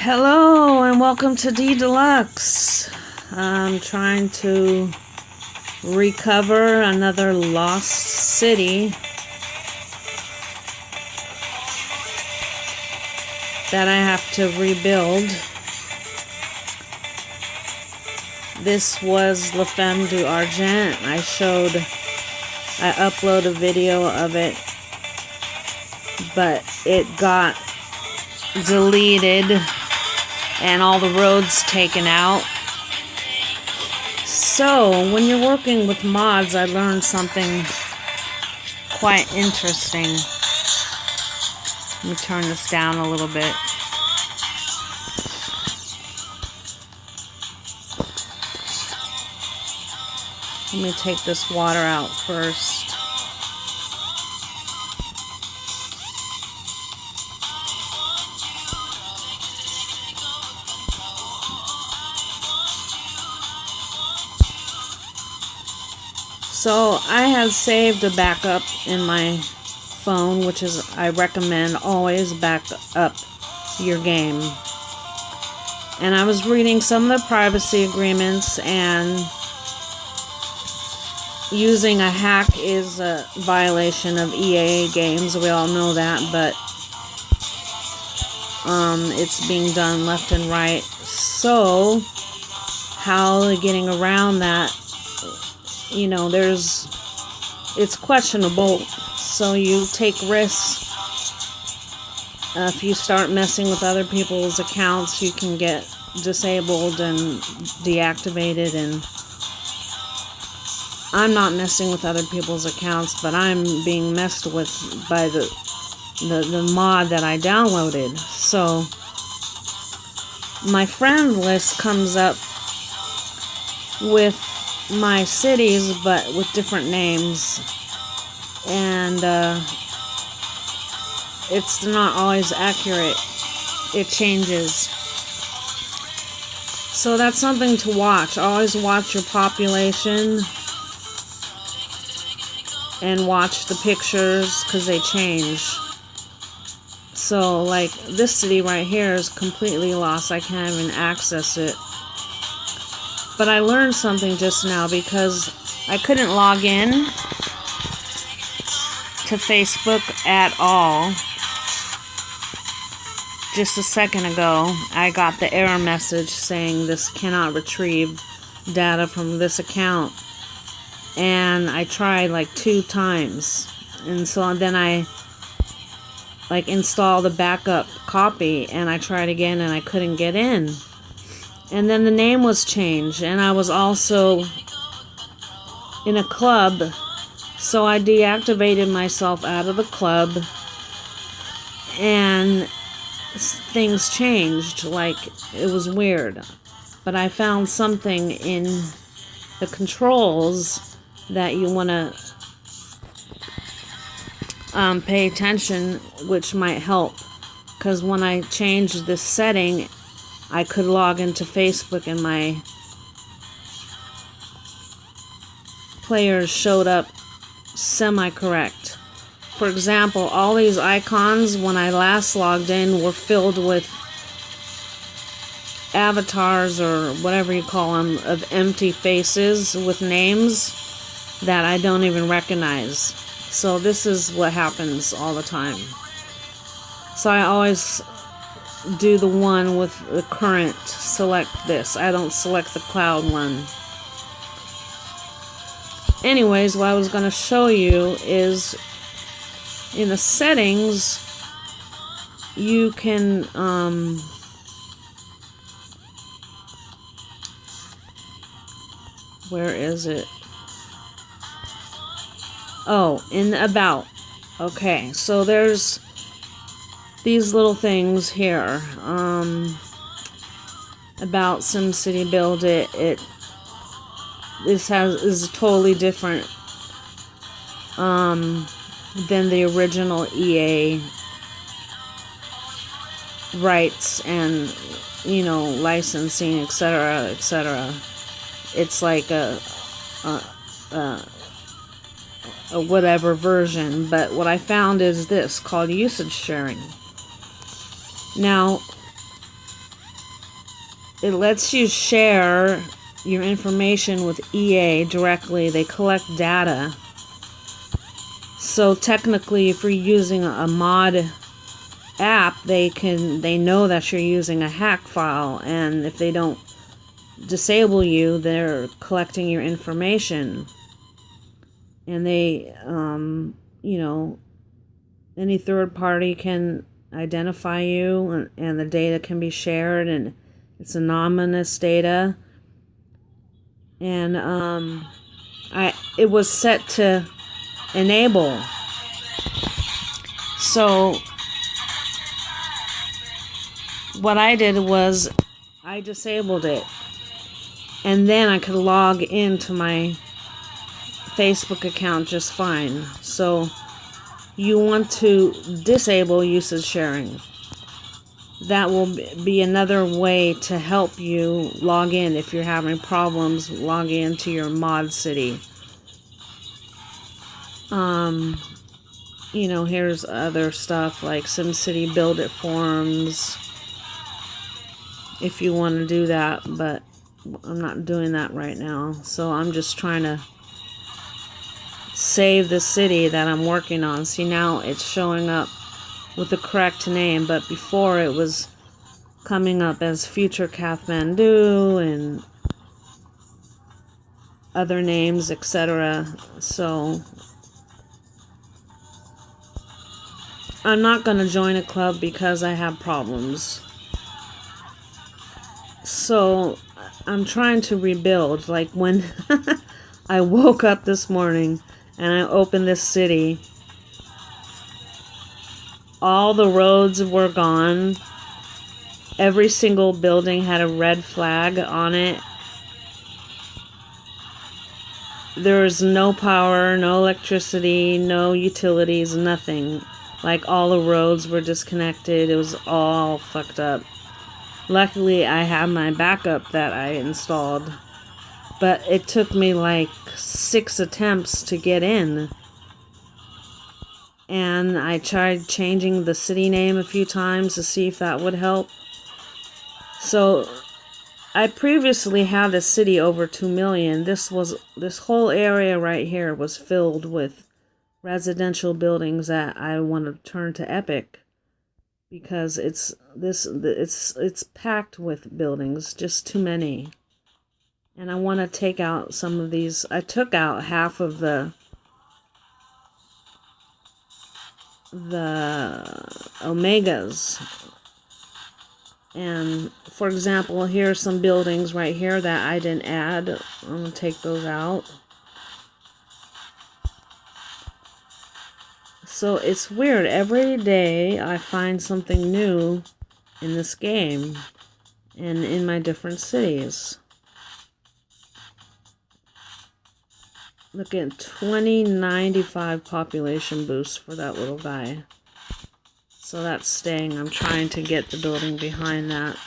Hello and welcome to D Deluxe. I'm trying to recover another lost city that I have to rebuild. This was La Femme du Argent. I uploaded a video of it, but it got deleted and all the roads taken out. So when you're working with mods, I learned something quite interesting. Let me turn this down a little bit. Let me take this water out first. So I have saved a backup in my phone, which is, I recommend always back up your game. And I was reading some of the privacy agreements, and using a hack is a violation of EA games. We all know that, but it's being done left and right. So how are they getting around that? You know, it's questionable, so you take risks. If you start messing with other people's accounts, you can get disabled and deactivated, and I'm not messing with other people's accounts, but I'm being messed with by the mod that I downloaded. So my friend list comes up with my cities, but with different names, and it's not always accurate. It changes. So that's something to watch. Always watch your population and watch the pictures, because they change. So like this city right here is completely lost. I can't even access it. But I learned something just now, because I couldn't log in to Facebook at all. Just a second ago, I got the error message saying this cannot retrieve data from this account. And I tried like 2 times. And so then I installed a backup copy, and I tried again and I couldn't get in. And then the name was changed, and I was also in a club, so I deactivated myself out of the club, and things changed. Like, it was weird. But I found something in the controls that you want to pay attention, which might help, because when I changed this setting, I could log into Facebook and my players showed up semi-correct. For example, all these icons when I last logged in were filled with avatars, or whatever you call them, of empty faces with names that I don't even recognize. So this is what happens all the time. So I always do the one with the current. Select this. I don't select the cloud one. Anyways, what I was going to show you is in the settings you can where is it? Oh, in about. Okay, so there's these little things here about SimCityBuildit. This is totally different than the original EA rights and, you know, licensing, etc., etc. It's like a whatever version, but what I found is this called usage sharing. Now, it lets you share your information with EA directly. They collect data. So technically, if you're using a mod app, they know that you're using a hack file, and if they don't disable you, they're collecting your information. And they, you know, any third party can identify you, and the data can be shared, and it's anonymous data. And it was set to enable. So what I did was I disabled it, and then I could log into my Facebook account just fine. So you want to disable usage sharing. That will be another way to help you log in if you're having problems logging into your mod city. You know, here's other stuff like SimCityBuildit forums, if you want to do that, but I'm not doing that right now. So I'm just trying to save the city that I'm working on. See, now it's showing up with the correct name, but before it was coming up as Future Kathmandu and other names, etc. So I'm not going to join a club because I have problems. So I'm trying to rebuild. Like when I woke up this morning and I opened this city, all the roads were gone. Every single building had a red flag on it. There was no power, no electricity, no utilities, nothing. Like all the roads were disconnected. It was all fucked up. Luckily, I have my backup that I installed. But it took me like 6 attempts to get in. And I tried changing the city name a few times to see if that would help. So I previously had a city over 2 million. This whole area right here was filled with residential buildings that I want to turn to Epic, because it's packed with buildings, just too many. And I want to take out some of these. I took out half of the omegas. And for example, here are some buildings right here that I didn't add. I'm going to take those out. So it's weird. Every day I find something new in this game and in my different cities. Look at 2095 population boost for that little guy. So that's staying. I'm trying to get the building behind that.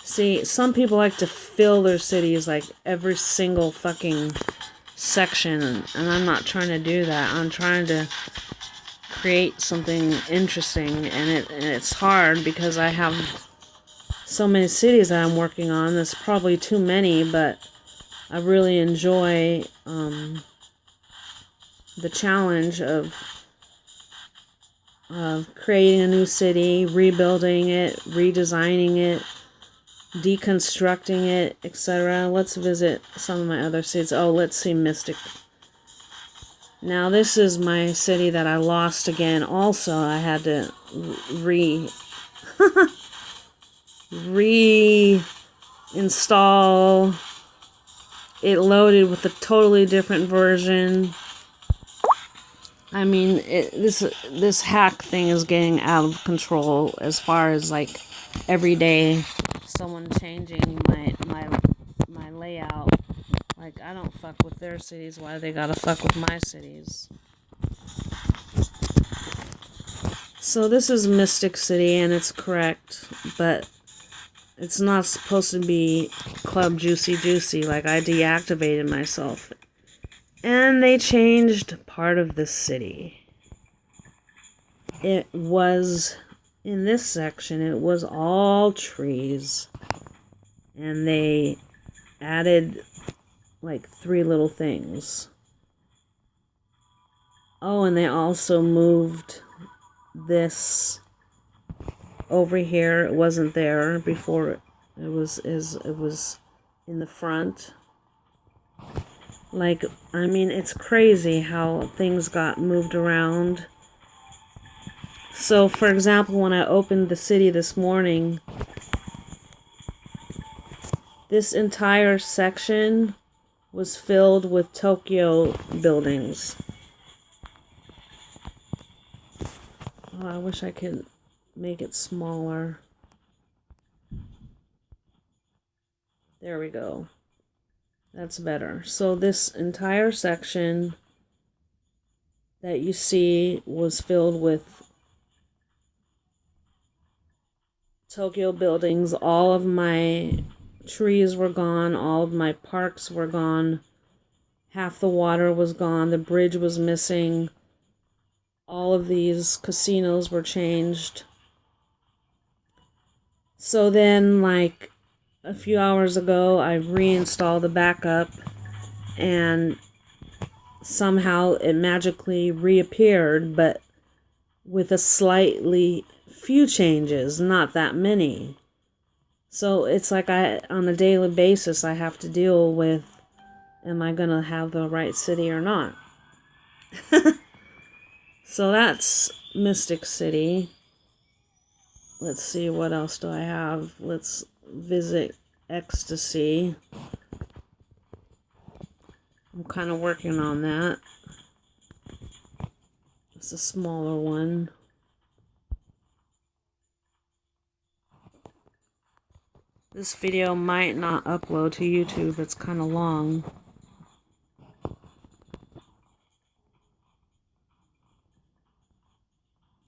See, some people like to fill their cities like every single fucking section, and I'm not trying to do that. I'm trying to create something interesting, and it's hard because I have so many cities that I'm working on. There's probably too many, but I really enjoy the challenge of creating a new city, rebuilding it, redesigning it, deconstructing it, etc. Let's visit some of my other cities. Oh, let's see Mystic. Now this is my city that I lost again. Also, I had to reinstall. It loaded with a totally different version. I mean, this hack thing is getting out of control as far as like every day someone changing my layout. Like, I don't fuck with their cities. Why they gotta fuck with my cities? So this is Mystic City, and it's correct, but it's not supposed to be Club Juicy Juicy. Like, I deactivated myself. And they changed part of the city. It was in this section, it was all trees. And they added like 3 little things. Oh, and they also moved this over here. It wasn't there before. It was in the front. Like, I mean, it's crazy how things got moved around. So, for example, when I opened the city this morning, this entire section was filled with Tokyo buildings. Oh, I wish I could make it smaller. There we go. That's better. So this entire section that you see was filled with Tokyo buildings. All of my trees were gone. All of my parks were gone. Half the water was gone. The bridge was missing. All of these casinos were changed. So then, like, a few hours ago, I reinstalled the backup, and somehow it magically reappeared, but with a slightly few changes, not that many. So it's like on a daily basis, I have to deal with, am I going to have the right city or not? So that's Mystic City. Let's see, what else do I have? Let's visit Ecstasy. I'm kind of working on that. It's a smaller one. This video might not upload to YouTube. It's kind of long.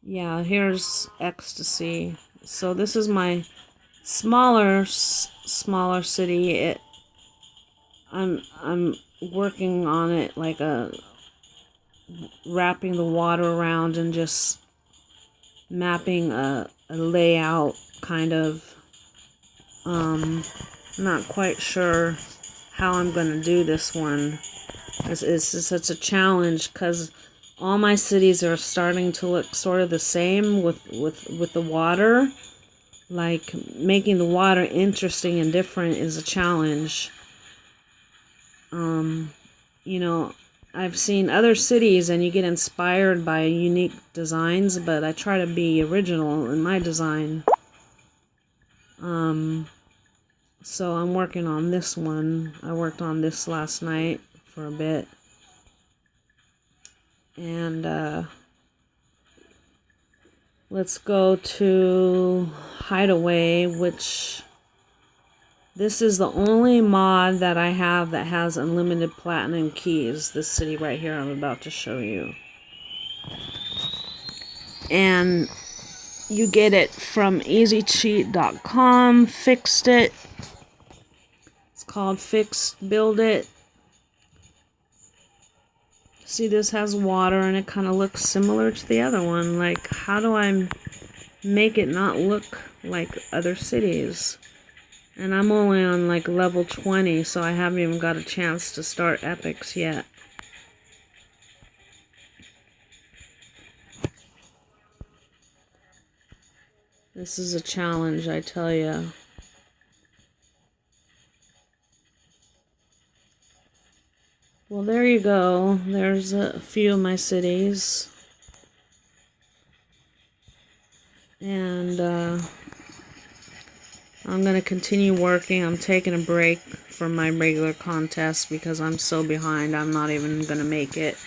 Yeah, here's Ecstasy. So this is my smaller city. I'm working on it, like wrapping the water around and just mapping a layout, kind of. Not quite sure how I'm going to do this one. It's such a challenge because all my cities are starting to look sort of the same with the water. Like, making the water interesting and different is a challenge. You know, I've seen other cities and you get inspired by unique designs, but I try to be original in my design. So I'm working on this one. I worked on this last night for a bit. And let's go to Hideaway, which this is the only mod that I have that has unlimited platinum keys. This city right here I'm about to show you. And you get it from easycheat.com. Fixed it. It's called SimCityBuildit. See, this has water and it kind of looks similar to the other one. Like, how do I make it not look like other cities? And I'm only on like level 20, so I haven't even got a chance to start epics yet. This is a challenge, I tell you. Well, there you go. There's a few of my cities. And I'm going to continue working. I'm taking a break from my regular contest because I'm so behind. I'm not even going to make it.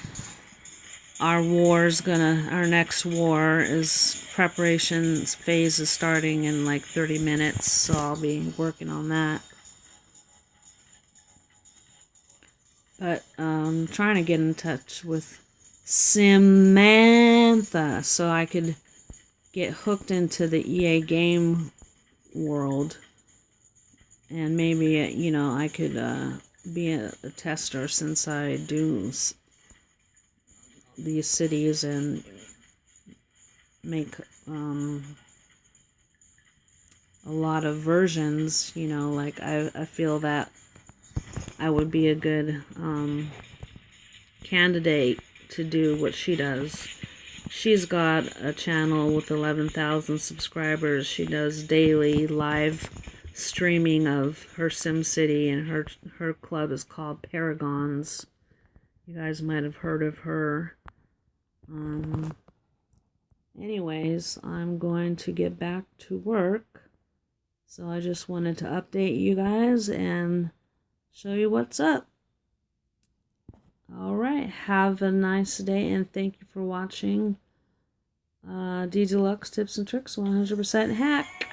Our next war is preparations phase is starting in like 30 minutes, so I'll be working on that. But I'm trying to get in touch with Samantha so I could get hooked into the EA game world. And maybe, you know, I could be a tester since I do these cities and make a lot of versions, you know, like I feel that I would be a good candidate to do what she does. She's got a channel with 11,000 subscribers. She does daily live streaming of her SimCity, and her club is called Paragons. You guys might have heard of her. Anyways, I'm going to get back to work. So I just wanted to update you guys and show you what's up. Alright, have a nice day and thank you for watching D Deluxe Tips and Tricks 100% Hack.